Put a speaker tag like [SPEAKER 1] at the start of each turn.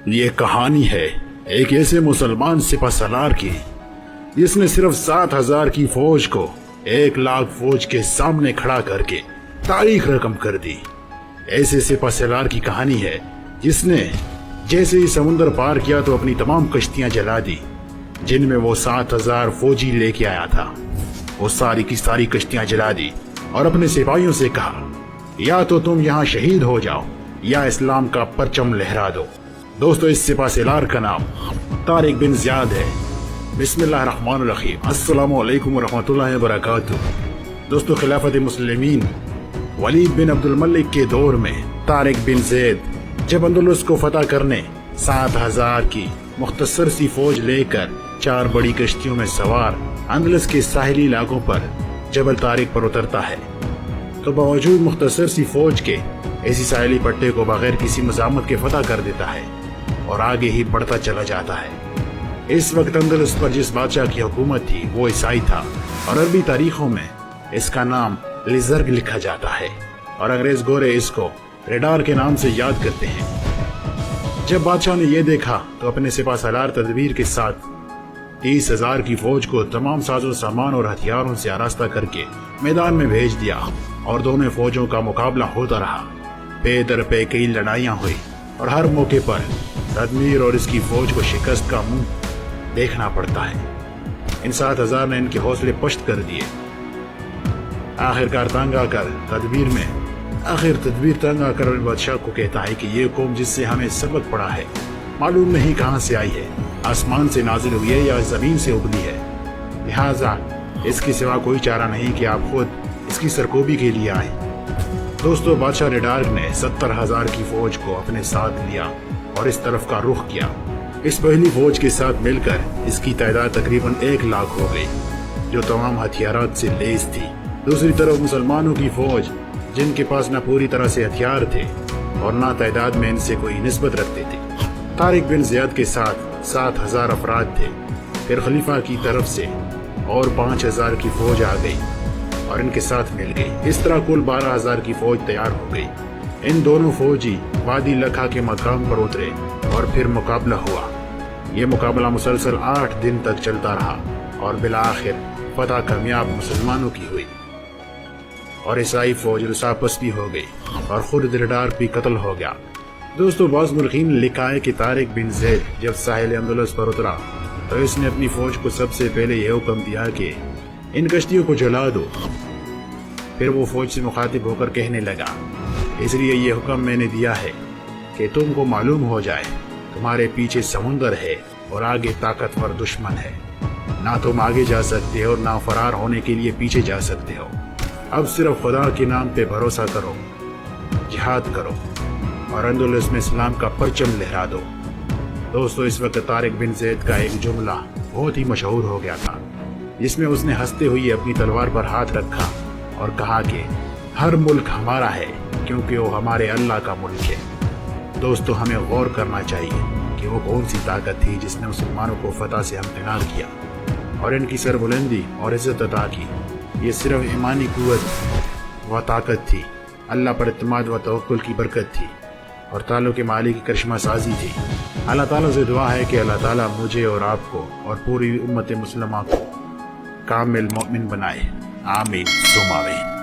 [SPEAKER 1] یہ کہانی ہے ایک ایسے مسلمان سپہ سالار کی جس نے صرف 7,000 کی فوج کو 1,00,000 فوج کے سامنے کھڑا کر کے تاریخ رقم کر دی۔ ایسے سپہ سالار کی کہانی ہے جس نے جیسے ہی سمندر پار کیا تو اپنی تمام کشتیاں جلا دی جن میں وہ 7,000 فوجی لے کے آیا تھا۔ وہ ساری کی ساری کشتیاں جلا دی اور اپنے سپاہیوں سے کہا یا تو تم یہاں شہید ہو جاؤ یا اسلام کا پرچم لہرا دو۔ دوستو اس سپہ سالار کا نام طارق بن زیاد ہے۔ بسم اللہ الرحمن الرحیم۔ السلام علیکم ورحمۃ اللہ وبرکاتہ۔ دوستو خلافت مسلمین ولید بن عبد الملک کے دور میں طارق بن زید جب اندلس کو فتح کرنے 7,000 کی مختصر سی فوج لے کر 4 بڑی کشتیوں میں سوار اندلس کے ساحلی علاقوں پر جبل طارق پر اترتا ہے تو باوجود مختصر سی فوج کے ایسی ساحلی پٹے کو بغیر کسی مزاحمت کے فتح کر دیتا ہے اور آگے ہی بڑھتا چلا جاتا ہے۔ اس وقت اندلس پر جس بادشاہ کی حکومت تھی وہ عیسائی تھا اور عربی تاریخوں میں اس کا نام لیزرگ لکھا جاتا ہے اور انگریز گورے اس کو ریڈار کے نام سے یاد کرتے ہیں۔ جب بادشاہ نے یہ دیکھا تو اپنے سپہ سالار تدبیر کے ساتھ 30,000 کی فوج کو تمام ساز و سامان اور ہتھیاروں سے آراستہ کر کے میدان میں بھیج دیا اور دونوں فوجوں کا مقابلہ ہوتا رہا۔ پے در پے کئی لڑائیاں ہوئی اور ہر موقع پر تدمیر اور اس کی فوج کو شکست کا منہ دیکھنا پڑتا ہے۔ ان 7,000 نے ان کے حوصلے پشت کر دیے۔ آخرکار تنگ آ کر بادشاہ کو کہتا ہے کہ یہ قوم جس سے ہمیں سبق پڑا ہے معلوم نہیں کہاں سے آئی ہے، آسمان سے نازل ہوئی ہے یا زمین سے ابلی ہے، لہٰذا اس کے سوا کوئی چارہ نہیں کہ آپ خود اس کی سرکوبی کے لیے آئیں۔ دوستو بادشاہ ریڈارک نے 70,000 کی فوج کو اپنے ساتھ لیا اور اس طرف کا رخ کیا۔ اس پہلی فوج کے ساتھ مل کر اس کی تعداد تقریباً 1,00,000 ہو گئی جو تمام ہتھیارات سے لیس تھی۔ دوسری طرف مسلمانوں کی فوج جن کے پاس نہ پوری طرح سے ہتھیار تھے اور نہ تعداد میں ان سے کوئی نسبت رکھتے تھے۔ طارق بن زیاد کے ساتھ 7,000 افراد تھے۔ پھر خلیفہ کی طرف سے اور 5,000 کی فوج آ گئی اور ان کے ساتھ مل گئی۔ اس طرح کل 12,000 کی فوج تیار ہو گئی۔ ان دونوں فوجی وادی لکھا کے مقام پر اترے اور پھر مقابلہ ہوا۔ یہ مقابلہ مسلسل 8 دن تک چلتا رہا اور بالآخر فتح کامیاب مسلمانوں کی ہوئی اور عیسائی فوج رساپستی ہو گئی اور خود ریڈارک بھی قتل ہو گیا۔ دوستو بعض مورخین نے لکھا ہے کہ طارق بن زید جب ساحل اندلس پر اترا تو اس نے اپنی فوج کو سب سے پہلے یہ حکم دیا کہ ان کشتیوں کو جلا دو۔ پھر وہ فوج سے مخاطب ہو کر کہنے لگا اس لیے یہ حکم میں نے دیا ہے کہ تم کو معلوم ہو جائے تمہارے پیچھے سمندر ہے اور آگے طاقتور دشمن ہے، نہ تم آگے جا سکتے ہو اور نہ فرار ہونے کے لیے پیچھے جا سکتے ہو۔ اب صرف خدا کے نام پہ بھروسہ کرو، جہاد کرو اور اندلس میں اسلام کا پرچم لہرا دو۔ دوستو اس وقت طارق بن زید کا ایک جملہ بہت ہی مشہور ہو گیا تھا جس میں اس نے ہنستے ہوئے اپنی تلوار پر ہاتھ رکھا اور کہا کہ ہر ملک ہمارا ہے کیونکہ وہ ہمارے اللہ کا ملک ہے۔ دوستو ہمیں غور کرنا چاہیے کہ وہ کون سی طاقت تھی جس نے مسلمانوں کو فتح سے ہمکنار کیا اور ان کی سربلندی اور عزت عطا کی۔ یہ صرف ایمانی قوت و طاقت تھی، اللہ پر اعتماد و توکل کی برکت تھی اور تعلق مالی کی کرشمہ سازی تھی۔ اللہ تعالیٰ سے دعا ہے کہ اللہ تعالیٰ مجھے اور آپ کو اور پوری امت مسلمہ کو کامل مومن بنائے۔ آمین ثم آمین۔